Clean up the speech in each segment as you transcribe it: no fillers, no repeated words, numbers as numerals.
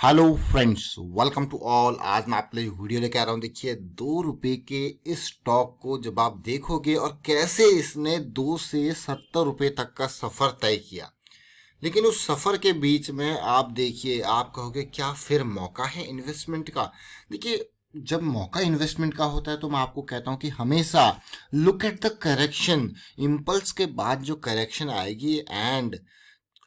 Hello friends, welcome to all. आज मैं आपके लिए वीडियो लेकर आ रहा हूँ। देखिए, 2 रुपए के इस स्टॉक को जब आप देखोगे और कैसे इसने 2 से 70 रुपए तक का सफर तय किया, लेकिन उस सफर के बीच में आप देखिए, आप कहोगे क्या फिर मौका है इन्वेस्टमेंट का। देखिए, जब मौका इन्वेस्टमेंट का होता है तो मैं आपको कहता हूं कि हमेशा look at the correction. Impulse के बाद जो करेक्शन आएगी एंड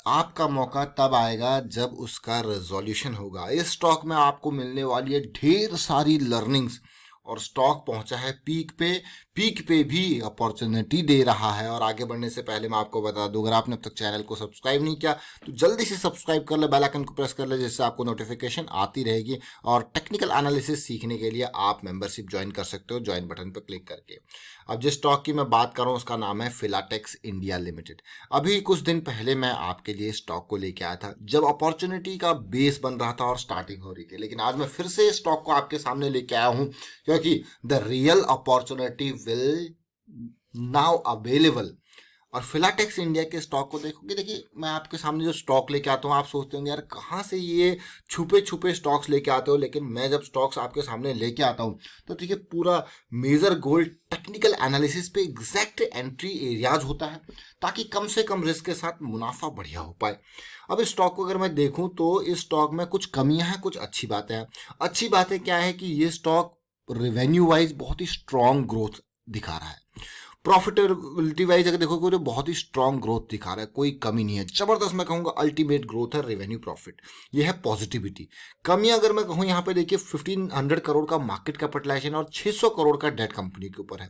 आपका मौका तब आएगा जब उसका रेजोल्यूशन होगा। इस स्टॉक में आपको मिलने वाली है ढेर सारी लर्निंग्स, और स्टॉक पहुंचा है पीक पे भी अपॉर्चुनिटी दे रहा है। और आगे बढ़ने से पहले मैं आपको बता दूं, अगर आपने अब तक चैनल को सब्सक्राइब नहीं किया तो जल्दी से सब्सक्राइब कर ले, बेल आइकन को प्रेस कर ले, जिससे आपको नोटिफिकेशन आती रहेगी। और टेक्निकल एनालिसिस सीखने के लिए आप मेंबरशिप ज्वाइन कर सकते हो, ज्वाइन बटन पर क्लिक करके। अब जिस स्टॉक की मैं बात कर रहा हूँ उसका नाम है फिलाटेक्स इंडिया लिमिटेड। अभी कुछ दिन पहले मैं आपके लिए स्टॉक को लेके आया था जब अपॉर्चुनिटी का बेस बन रहा था और स्टार्टिंग हो रही थी, लेकिन आज मैं फिर से स्टॉक को आपके सामने लेके आया हूं क्योंकि the real opportunity will now available. और फिलाटेक्स इंडिया के स्टॉक को देखोगे, देखिए मैं आपके सामने जो स्टॉक लेके आता हूँ, आप सोचते होंगे यार कहाँ से ये छुपे छुपे स्टॉक्स लेके आते हो, लेकिन मैं जब स्टॉक्स आपके सामने लेके आता हूँ तो देखिए पूरा मेजर गोल्ड टेक्निकल एनालिसिस पे एग्जैक्ट एंट्री एरियाज होता है, ताकि कम से कम रिस्क के साथ मुनाफा बढ़िया हो पाए। अब इस स्टॉक को अगर मैं देखूं तो इस स्टॉक में कुछ कमियां हैं, कुछ अच्छी बातें हैं। अच्छी बातें क्या है कि ये स्टॉक रेवेन्यू वाइज बहुत ही स्ट्रांग ग्रोथ दिखा रहा है। प्रॉफिटेबिलिटी वाइज अगर देखोगे तो बहुत ही स्ट्रांग ग्रोथ दिखा रहा है, कोई कमी नहीं है, जबरदस्त मैं कहूंगा अल्टीमेट ग्रोथ है रेवेन्यू प्रॉफिट। ये है पॉजिटिविटी। कमी अगर मैं कहूँ यहाँ पे देखिए 1500 करोड़ का मार्केट कैपिटलाइजेशन और 600 करोड़ का डेट कंपनी के ऊपर है।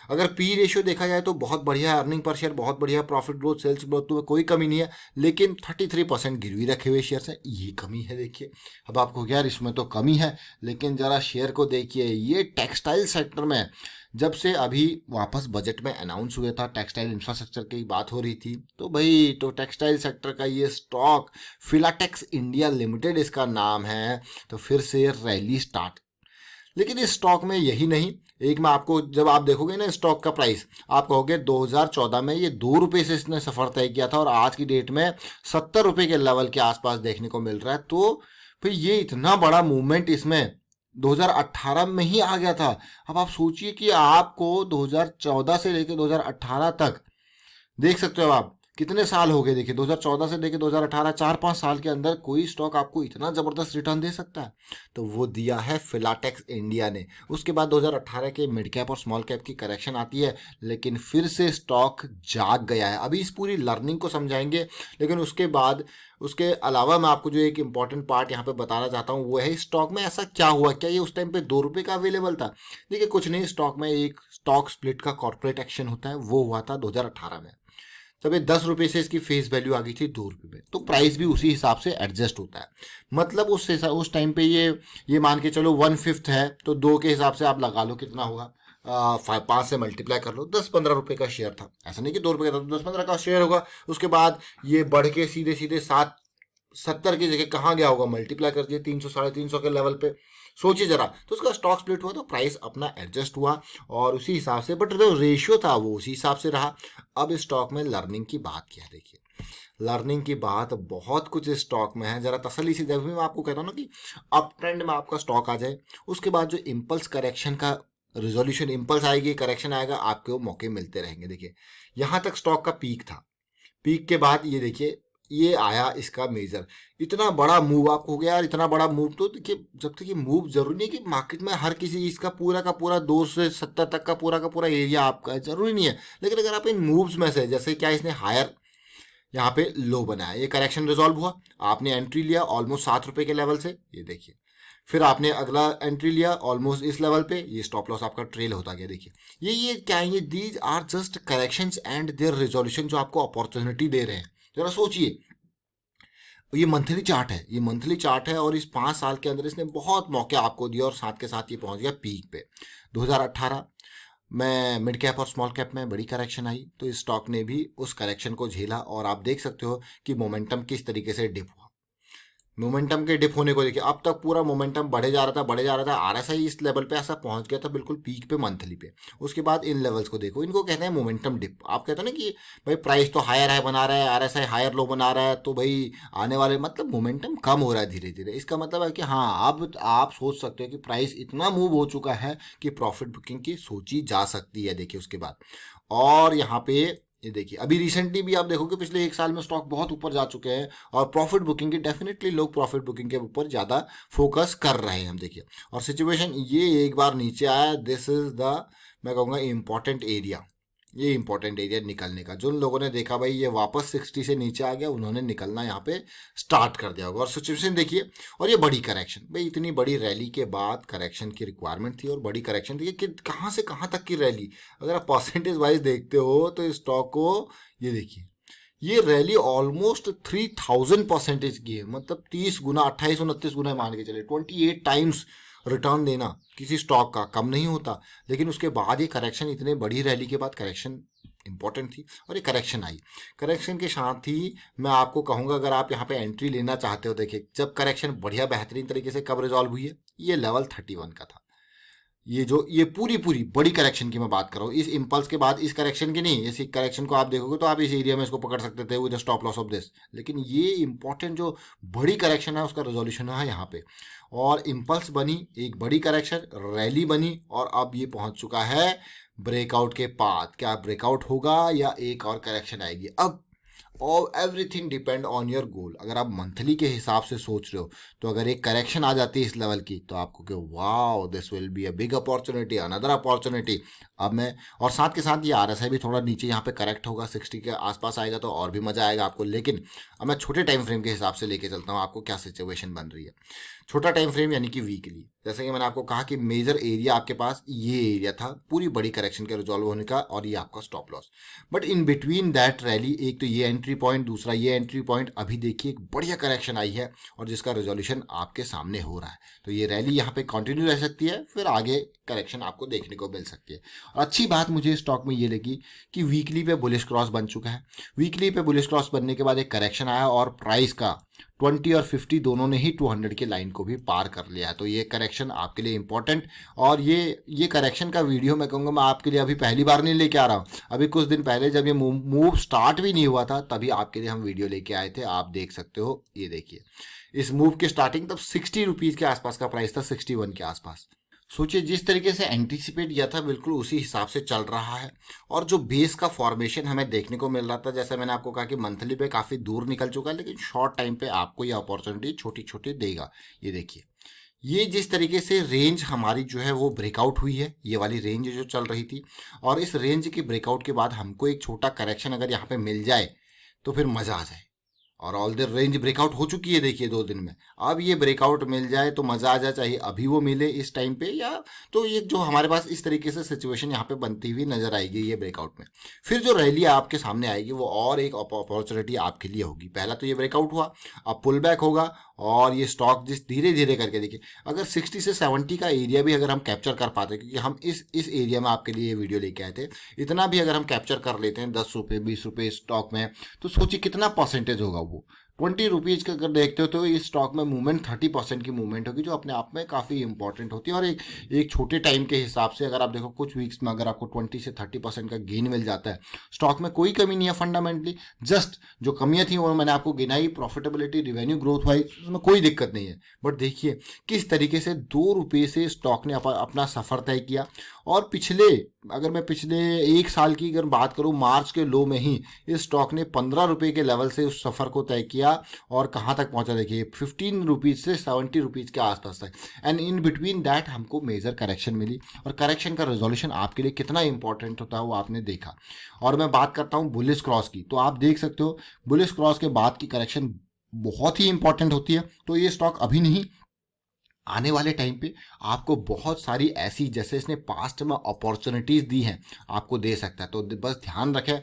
अगर पी रेशियो देखा जाए तो बहुत बढ़िया, अर्निंग पर शेयर बहुत बढ़िया, प्रॉफिट ग्रोथ सेल्स ग्रोथ तो कोई कमी नहीं है, लेकिन 33% गिरवी रखे हुए शेयर है, ये कमी है। देखिए अब आपको यार इसमें तो कमी है, लेकिन जरा शेयर को देखिए। ये टेक्सटाइल सेक्टर में जब से अभी वापस बजट में अनाउंस हुआ था, टेक्सटाइल इंफ्रास्ट्रक्चर की बात हो रही थी, तो भाई तो टेक्सटाइल सेक्टर का ये स्टॉक फिलाटेक्स इंडिया लिमिटेड इसका नाम है, तो फिर से रैली स्टार्ट। लेकिन इस स्टॉक में यही नहीं, एक मैं आपको, जब आप देखोगे ना स्टॉक का प्राइस, आप कहोगे 2014 में ये 2 रुपए से इसने सफर तय किया था और आज की डेट में 70 रुपए के लेवल के आसपास देखने को मिल रहा है। तो भाई ये इतना बड़ा मूवमेंट इसमें 2018 में ही आ गया था। अब आप सोचिए कि आपको 2014 से लेकर 2018 तक, देख सकते हो आप कितने साल हो गए। देखिए 2014 से लेकर 2018, 4-5 साल के अंदर कोई स्टॉक आपको इतना जबरदस्त रिटर्न दे सकता है, तो वो दिया है फिलाटेक्स इंडिया ने। उसके बाद 2018 के मिड कैप और स्मॉल कैप की करेक्शन आती है, लेकिन फिर से स्टॉक जाग गया है। अभी इस पूरी लर्निंग को समझाएंगे, लेकिन उसके बाद, उसके अलावा मैं आपको जो एक इंपॉर्टेंट पार्ट यहाँ पे बताना चाहता हूँ वो है स्टॉक में ऐसा क्या हुआ, क्या ये उस टाइम पे 2 रुपए का अवेलेबल था। देखिए कुछ नहीं, स्टॉक में एक स्टॉक स्प्लिट का कॉर्पोरेट एक्शन होता है, वो हुआ था 2018 में। तब ये 10 रुपए से इसकी फेस वैल्यू आ गई थी 2 रुपए में, तो प्राइस भी उसी हिसाब से एडजस्ट होता है। मतलब उस टाइम पे ये मान के चलो 1/5 है, तो 2 के हिसाब से आप लगा लो कितना होगा, 5 से मल्टीप्लाई कर लो, 10-15 रुपए का शेयर था। ऐसा नहीं कि 2 रुपए का था, तो 10-15 का शेयर होगा। उसके बाद ये बढ़ के सीधे सीधे 770 की जगह कहाँ गया होगा, मल्टीप्लाई कर दिए 300 350 के लेवल पे। सोचिए जरा, तो उसका स्टॉक स्प्लिट हुआ तो प्राइस अपना एडजस्ट हुआ और उसी हिसाब से, बट जो रेशियो था वो उसी हिसाब से रहा। अब स्टॉक में लर्निंग की बात क्या है, देखिए लर्निंग की बात बहुत कुछ स्टॉक में है। जरा तसल्ली से, जब भी मैं आपको कहता हूँ ना कि अप ट्रेंड में आपका स्टॉक आ जाए, उसके बाद जो इम्पल्स करेक्शन का रिजोल्यूशन, इम्पल्स आएगी, करेक्शन आएगा, आपको मौके मिलते रहेंगे। देखिए यहाँ तक स्टॉक का पीक था, पीक के बाद ये देखिए ये आया इसका मेजर, इतना बड़ा मूव। आपको हो गया यार इतना बड़ा मूव, तो देखिए जब तक ये मूव, जरूरी नहीं कि मार्केट में हर किसी चीज का पूरा 2 से 70 तक का पूरा एरिया आपका है, जरूरी नहीं है। लेकिन अगर आप इन मूव्स में से, जैसे क्या इसने हायर यहाँ पे लो बनाया, ये करेक्शन रिजॉल्व हुआ, आपने एंट्री लिया ऑलमोस्ट 7 रुपए के लेवल से, ये देखिए, फिर आपने अगला एंट्री लिया ऑलमोस्ट इस लेवल पे, ये स्टॉप लॉस आपका ट्रेल होता गया। देखिए ये क्या है, ये these are just corrections and their resolution, जो आपको अपॉर्चुनिटी दे रहे हैं। जरा सोचिए, ये मंथली चार्ट है, ये मंथली चार्ट है, और इस 5 साल के अंदर इसने बहुत मौके आपको दिए और साथ के साथ ये पहुंच गया पीक पे। 2018 में मिड कैप और स्मॉल कैप में बड़ी करेक्शन आई, तो इस स्टॉक ने भी उस करेक्शन को झेला और आप देख सकते हो कि मोमेंटम किस तरीके से डिप हुआ। मोमेंटम के डिप होने को देखिए, अब तक पूरा मोमेंटम बढ़े जा रहा था, बढ़े जा रहा था, आरएसआई इस लेवल पे ऐसा पहुंच गया था बिल्कुल पीक पे मंथली पे। उसके बाद इन लेवल्स को देखो, इनको कहते हैं मोमेंटम डिप। आप कहते हो ना कि भाई प्राइस तो हायर हाई बना रहा है, आरएसआई हायर लो बना रहा है, तो भाई आने वाले मतलब मोमेंटम कम हो रहा है धीरे धीरे। इसका मतलब है कि हाँ, अब आप सोच सकते हो कि प्राइस इतना मूव हो चुका है कि प्रॉफिट बुकिंग की सोची जा सकती है। देखिए उसके बाद, और यहाँ पे ये देखिए अभी रिसेंटली भी आप देखोगे पिछले एक साल में स्टॉक बहुत ऊपर जा चुके हैं, और प्रॉफिट बुकिंग की डेफिनेटली लोग प्रॉफिट बुकिंग के ऊपर ज़्यादा फोकस कर रहे हैं हम। देखिए और सिचुएशन ये एक बार नीचे आया, दिस इज द, मैं कहूँगा इम्पॉर्टेंट एरिया, ये इंपॉर्टेंट एरिया निकलने का। जिन लोगों ने देखा भाई ये वापस 60 से नीचे आ गया, उन्होंने निकलना यहाँ पे स्टार्ट कर दिया होगा। और सिचुएशन देखिए, और ये बड़ी करेक्शन, भाई इतनी बड़ी रैली के बाद करेक्शन की रिक्वायरमेंट थी, और बड़ी करेक्शन थी कि कहाँ से कहाँ तक की रैली। अगर आप परसेंटेज वाइज देखते हो तो स्टॉक को, ये देखिए ये रैली ऑलमोस्ट 3000% की है, मतलब 30 गुना, 28-29 गुना मान के चले, 28 टाइम्स रिटर्न देना किसी स्टॉक का कम नहीं होता। लेकिन उसके बाद ये करेक्शन, इतने बड़ी रैली के बाद करेक्शन इंपॉर्टेंट थी, और ये करेक्शन आई। करेक्शन के साथ ही मैं आपको कहूंगा, अगर आप यहाँ पे एंट्री लेना चाहते हो, देखिए जब करेक्शन बढ़िया बेहतरीन तरीके से कब रिजॉल्व हुई है, ये लेवल 31 का था। ये पूरी पूरी बड़ी करेक्शन की मैं बात कर रहा हूँ, इस इम्पल्स के बाद, इस करेक्शन की नहीं, इस करेक्शन को आप देखोगे तो आप इस एरिया में इसको पकड़ सकते थे with stop loss of this. लेकिन ये इंपॉर्टेंट जो बड़ी करेक्शन है उसका रेजोल्यूशन है यहाँ पे, और इम्पल्स बनी, एक बड़ी करेक्शन रैली बनी, और अब ये पहुंच चुका है ब्रेकआउट के पाथ। क्या ब्रेकआउट होगा या एक और करेक्शन आएगी अब, और everything depend on your goal. अगर आप मंथली के हिसाब से सोच रहे हो, तो अगर एक करेक्शन आ जाती है इस लेवल की, तो आपको कि wow this will be a big opportunity, another opportunity. अब मैं, और साथ के साथ ये आरएसआई भी थोड़ा नीचे यहाँ पे करेक्ट होगा, 60 के आसपास आएगा तो और भी मजा आएगा आपको। लेकिन अब मैं छोटे टाइम फ्रेम के हिसाब से लेके चलता हूँ आपको, क्या सिचुएशन बन रही है। छोटा टाइम फ्रेम यानी कि वीकली, जैसे कि मैंने आपको कहा कि मेजर एरिया आपके पास ये एरिया था पूरी बड़ी करेक्शन के रिजॉल्व होने का, और ये आपका stop loss. But in between that rally, एक तो ये एंट्री पॉइंट, दूसरा ये एंट्री पॉइंट, अभी देखिए एक बढ़िया करेक्शन आई है, और जिसका रेजोल्यूशन आपके सामने हो रहा है। तो ये रैली यहाँ पे कंटिन्यू रह सकती है, फिर आगे करेक्शन आपको देखने को मिल सकती है। और अच्छी बात मुझे स्टॉक में ये लगी कि वीकली पे बुलिश क्रॉस बन चुका है। वीकली पे बुलिश क्रॉस बनने के बाद एक करेक्शन आया, और प्राइस का 20 और 50 दोनों ने ही 200 की लाइन को भी पार कर लिया। तो ये करेक्शन आपके लिए इंपॉर्टेंट, और ये करेक्शन का वीडियो मैं कहूँगा मैं आपके लिए अभी पहली बार नहीं लेके आ रहा हूँ। अभी कुछ दिन पहले जब ये मूव स्टार्ट भी नहीं हुआ था, तभी आपके लिए हम वीडियो लेके आए थे। आप देख सकते हो, ये देखिए इस मूव की स्टार्टिंग तब 60 रुपीज़ के आसपास का प्राइस था, 61 के आसपास। सोचिए जिस तरीके से एंटीसिपेट किया था बिल्कुल उसी हिसाब से चल रहा है। और जो बेस का फॉर्मेशन हमें देखने को मिल रहा था, जैसे मैंने आपको कहा कि मंथली पे काफ़ी दूर निकल चुका है, लेकिन शॉर्ट टाइम पे आपको ये अपॉर्चुनिटी छोटी छोटी देगा। ये देखिए, ये जिस तरीके से रेंज हमारी जो है वो ब्रेकआउट हुई है, ये वाली रेंज जो चल रही थी, और इस रेंज की ब्रेकआउट के बाद हमको एक छोटा करेक्शन अगर यहाँ पे मिल जाए तो फिर मज़ा आ जाए। और ऑल द रेंज ब्रेकआउट हो चुकी है देखिए 2 दिन में। अब ये ब्रेकआउट मिल जाए तो मज़ा आ जाए, चाहे अभी वो मिले इस टाइम पे, या तो ये जो हमारे पास इस तरीके से सिचुएशन यहाँ पे बनती हुई नजर आएगी ये ब्रेकआउट में। फिर जो रैली आपके सामने आएगी वो और एक अपॉर्चुनिटी आपके लिए होगी। पहला तो ये ब्रेकआउट हुआ, अब पुल बैक होगा, और ये स्टॉक जिस धीरे धीरे करके देखिए, अगर 60 से 70 का एरिया भी अगर हम कैप्चर कर पाते, क्योंकि हम इस एरिया में आपके लिए ये वीडियो लेके आए थे, इतना भी अगर हम कैप्चर कर लेते हैं 10 रुपये 20 रुपये स्टॉक में, तो सोचिए कितना परसेंटेज होगा वो। 20 रुपीज़ का अगर देखते हो तो इस स्टॉक में मूवमेंट 30% की मूवमेंट होगी, जो अपने आप में काफ़ी इंपॉर्टेंट होती है। और एक छोटे टाइम के हिसाब से अगर आप देखो कुछ वीक्स में अगर आपको 20 से 30% का गेन मिल जाता है, स्टॉक में कोई कमी नहीं है फंडामेंटली। जस्ट जो कमियां थी वो मैंने आपको गिनाई, प्रॉफिटेबिलिटी, रिवेन्यू ग्रोथ वाइज उसमें कोई दिक्कत नहीं है। बट देखिए किस तरीके से 2 रुपये से स्टॉक ने अपना सफ़र तय किया। और अगर मैं पिछले एक साल की अगर बात करूं, मार्च के लो में ही इस स्टॉक ने 15 रुपये के लेवल से उस सफ़र को तय किया, और कहाँ तक पहुंचा देखिए 15 रुपीज़ से 70 रुपीज़ के आसपास तक। एंड इन बिटवीन दैट हमको मेजर करेक्शन मिली, और करेक्शन का रेजोल्यूशन आपके लिए कितना इंपॉर्टेंट होता है वो आपने देखा। और मैं बात करता हूँ बुलिश क्रॉस की, तो आप देख सकते हो बुलिश क्रॉस के बाद की करेक्शन बहुत ही इंपॉर्टेंट होती है। तो ये स्टॉक अभी नहीं, आने वाले टाइम पे आपको बहुत सारी ऐसी, जैसे इसने पास्ट में अपॉर्चुनिटीज़ दी हैं, आपको दे सकता है। तो बस ध्यान रखें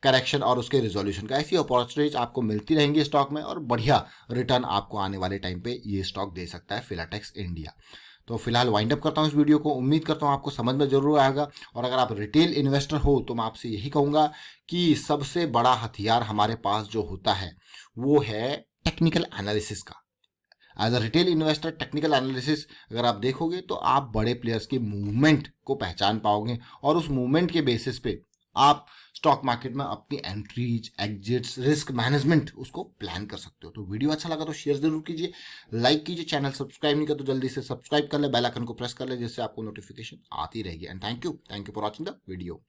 करेक्शन और उसके रिजोल्यूशन का, ऐसी अपॉर्चुनिटीज आपको मिलती रहेंगी स्टॉक में, और बढ़िया रिटर्न आपको आने वाले टाइम पे ये स्टॉक दे सकता है फिलाटेक्स इंडिया। तो फिलहाल वाइंड अप करता हूँ इस वीडियो को, उम्मीद करता हूँ आपको समझ में जरूर आएगा। और अगर आप रिटेल इन्वेस्टर हो तो मैं आपसे यही कहूँगा कि सबसे बड़ा हथियार हमारे पास जो होता है वो है टेक्निकल एनालिसिस का। As a retail investor technical analysis अगर आप देखोगे तो आप बड़े प्लेयर्स के मूवमेंट को पहचान पाओगे और उस मूवमेंट के बेसिस पे आप स्टॉक मार्केट में अपनी एंट्रीज, एग्जिट्स, रिस्क मैनेजमेंट उसको प्लान कर सकते हो। तो वीडियो अच्छा लगा तो शेयर जरूर कीजिए, लाइक कीजिए, चैनल सब्सक्राइब नहीं कर तो जल्दी से सब्सक्राइब कर ले, बेल आइकन को प्रेस कर ले जिससे आपको नोटिफिकेशन आती रहेगी। And thank you for watching the video.